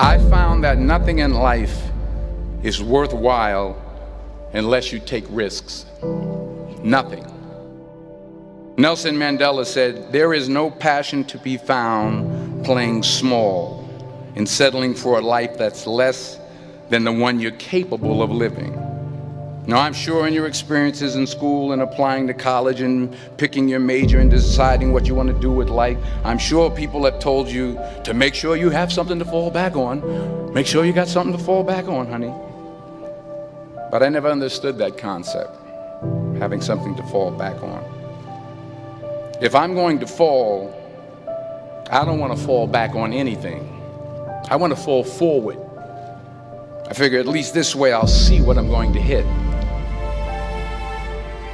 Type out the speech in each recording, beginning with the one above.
I found that nothing in life is worthwhile unless you take risks. Nothing. Nelson Mandela said, "There is no passion to be found playing small and settling for a life that's less than the one you're capable of living." Now, I'm sure in your experiences in school and applying to college and picking your major and deciding what you want to do with life, I'm sure people have told you to make sure you have something to fall back on. Make sure you got something to fall back on, honey. But I never understood that concept, having something to fall back on. If I'm going to fall, I don't want to fall back on anything. I want to fall forward. I figure at least this way I'll see what I'm going to hit.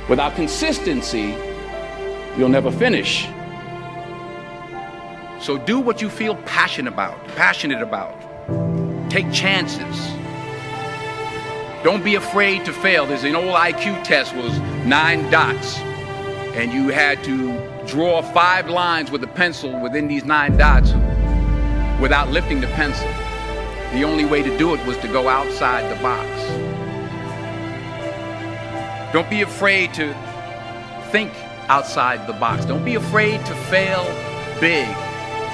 Without consistency, you'll never finish. So do what you feel passionate about. Take chances. Don't be afraid to fail. There's an old IQ test, was 9 dots, and you had to draw 5 lines with a pencil within these 9 dots without lifting the pencil. The only way to do it was to go outside the box. Don't be afraid to think outside the box. Don't be afraid to fail big,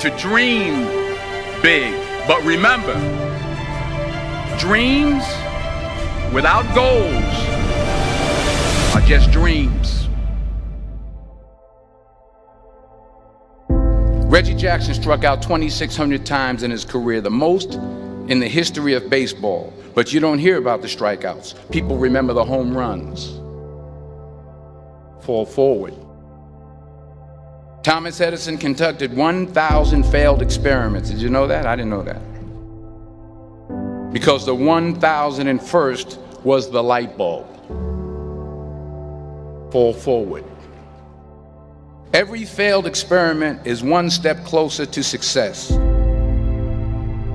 to dream big. But remember, dreams without goals are just dreams. Reggie Jackson struck out 2,600 times in his career, the most in the history of baseball. But you don't hear about the strikeouts. People remember the home runs. Fall forward. Thomas Edison conducted 1,000 failed experiments. Did you know that? I didn't know that. Because the 1,001st was the light bulb. Fall forward. Every failed experiment is one step closer to success.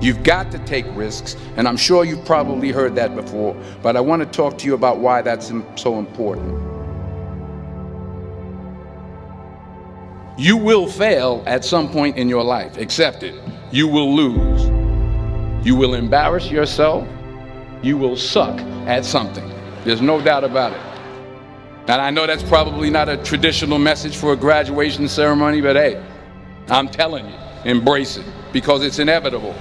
You've got to take risks, and I'm sure you've probably heard that before, but I want to talk to you about why that's so important. You will fail at some point in your life. Accept it. You will lose. You will embarrass yourself. You will suck at something. There's no doubt about it. And I know that's probably not a traditional message for a graduation ceremony, but hey, I'm telling you, embrace it, because it's inevitable.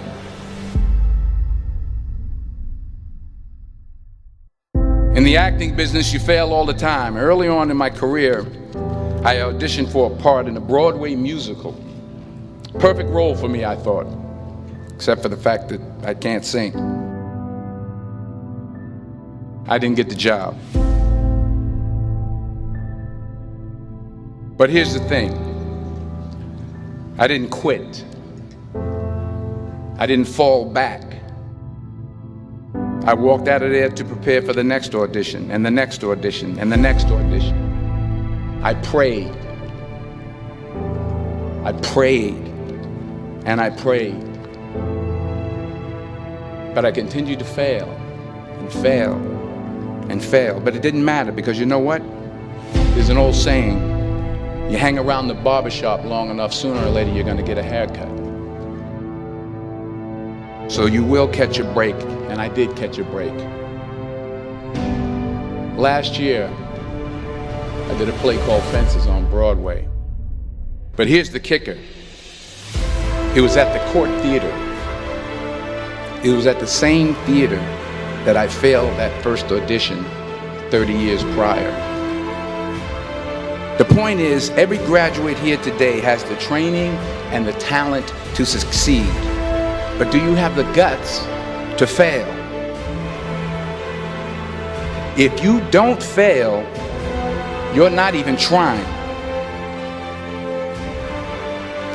In the acting business, you fail all the time. Early on in my career, I auditioned for a part in a Broadway musical. Perfect role for me, I thought, except for the fact that I can't sing. I didn't get the job. But here's the thing. I didn't quit. I didn't fall back. I walked out of there to prepare for the next audition, and the next audition, and the next audition. I prayed. I prayed. And I prayed. But I continued to fail, and fail, and fail. But it didn't matter, because you know what? There's an old saying, you hang around the barbershop long enough, sooner or later you're going to get a haircut. So you will catch a break, and I did catch a break. Last year, I did a play called Fences on Broadway. But here's the kicker. It was at the Court Theater. It was at the same theater that I failed that first audition 30 years prior. The point is, every graduate here today has the training and the talent to succeed. But do you have the guts to fail? If you don't fail, you're not even trying.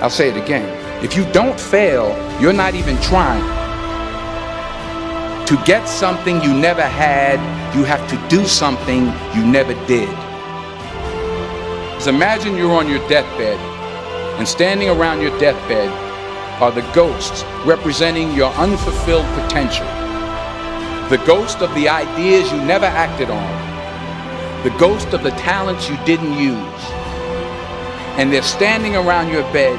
I'll say it again. If you don't fail, you're not even trying. To get something you never had, you have to do something you never did. Imagine you're on your deathbed, and standing around your deathbed are the ghosts representing your unfulfilled potential. The ghost of the ideas you never acted on. The ghost of the talents you didn't use. And they're standing around your bed,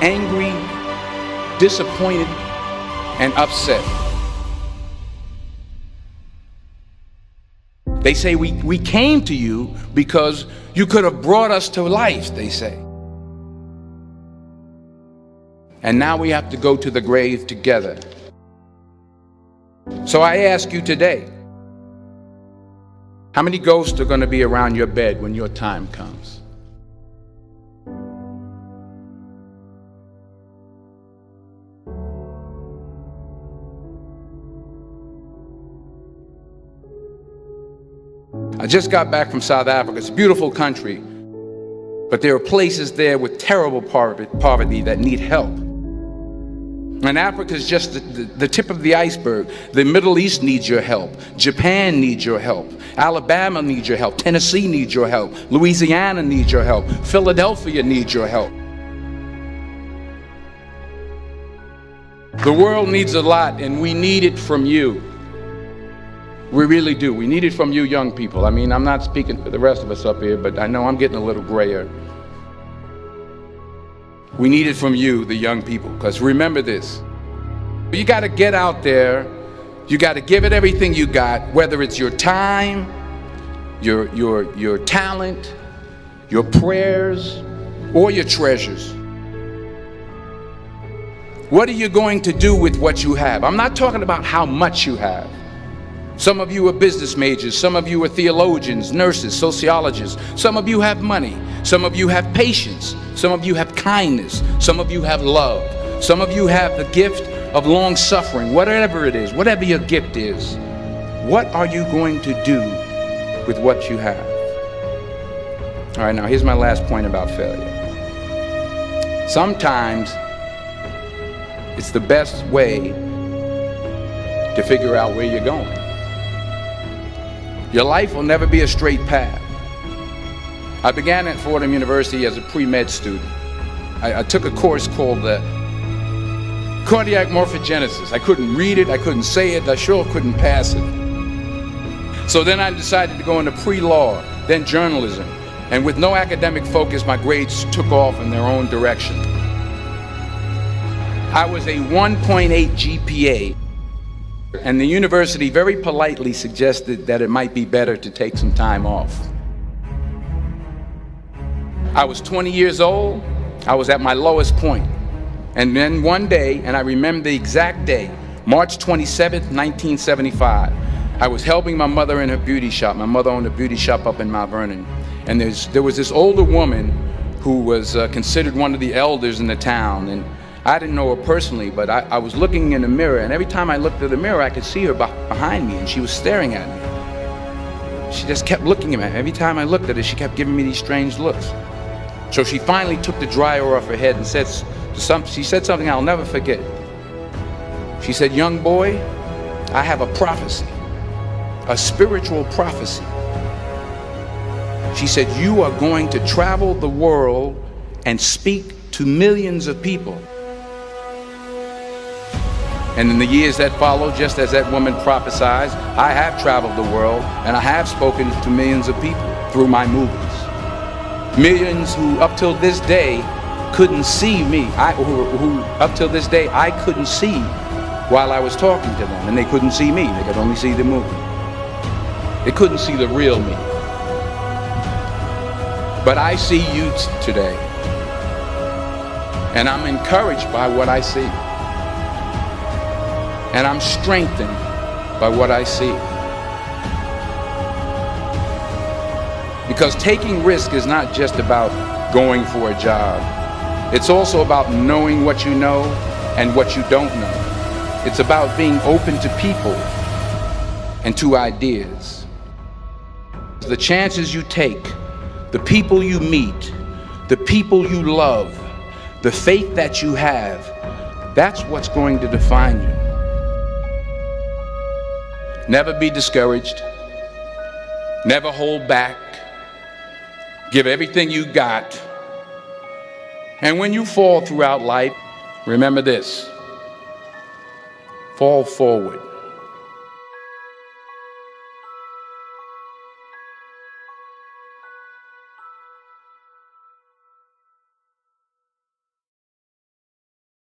angry, disappointed, and upset. They say we came to you because you could have brought us to life, they say. And now we have to go to the grave together. So I ask you today, how many ghosts are going to be around your bed when your time comes? I just got back from South Africa. It's a beautiful country, but there are places there with terrible poverty that need help. And Africa is just the tip of the iceberg. The Middle East needs your help. Japan needs your help. Alabama needs your help. Tennessee needs your help. Louisiana needs your help. Philadelphia needs your help. The world needs a lot, and we need it from you. We really do. We need it from you young people. I mean, I'm not speaking for the rest of us up here, but I know I'm getting a little grayer. We need it from you, the young people, because remember this. You got to get out there. You got to give it everything you got, whether it's your time, your talent, your prayers, or your treasures. What are you going to do with what you have? I'm not talking about how much you have. Some of you are business majors, some of you are theologians, nurses, sociologists. Some of you have money, some of you have patience, some of you have kindness, some of you have love, some of you have the gift of long suffering. Whatever it is, whatever your gift is, what are you going to do with what you have? All right, now here's my last point about failure. Sometimes it's the best way to figure out where you're going. Your life will never be a straight path. I began at Fordham University as a pre-med student. I took a course called cardiac morphogenesis. I couldn't read it, I couldn't say it, I sure couldn't pass it. So then I decided to go into pre-law, then journalism. And with no academic focus, my grades took off in their own direction. I was a 1.8 GPA. And the university very politely suggested that it might be better to take some time off. I was 20 years old. I was at my lowest point. And then one day, and I remember the exact day, March 27th, 1975, I was helping my mother in her beauty shop. My mother owned a beauty shop up in Mount Vernon. And there was this older woman who was considered one of the elders in the town. And I didn't know her personally, but I was looking in the mirror, and every time I looked at the mirror, I could see her behind me, and she was staring at me. She just kept looking at me. Every time I looked at her, she kept giving me these strange looks. So she finally took the dryer off her head and she said something I'll never forget. She said, "Young boy, I have a prophecy, a spiritual prophecy." She said, "You are going to travel the world and speak to millions of people." And in the years that followed, just as that woman prophesied, I have traveled the world and I have spoken to millions of people through my movies. Millions who up till this day couldn't see me, who up till this day I couldn't see while I was talking to them, and they couldn't see me, they could only see the movie. They couldn't see the real me. But I see you today, and I'm encouraged by what I see. And I'm strengthened by what I see. Because taking risk is not just about going for a job. It's also about knowing what you know and what you don't know. It's about being open to people and to ideas. The chances you take, the people you meet, the people you love, the faith that you have, that's what's going to define you. Never be discouraged. Never hold back. Give everything you got. And when you fall throughout life, remember this: fall forward.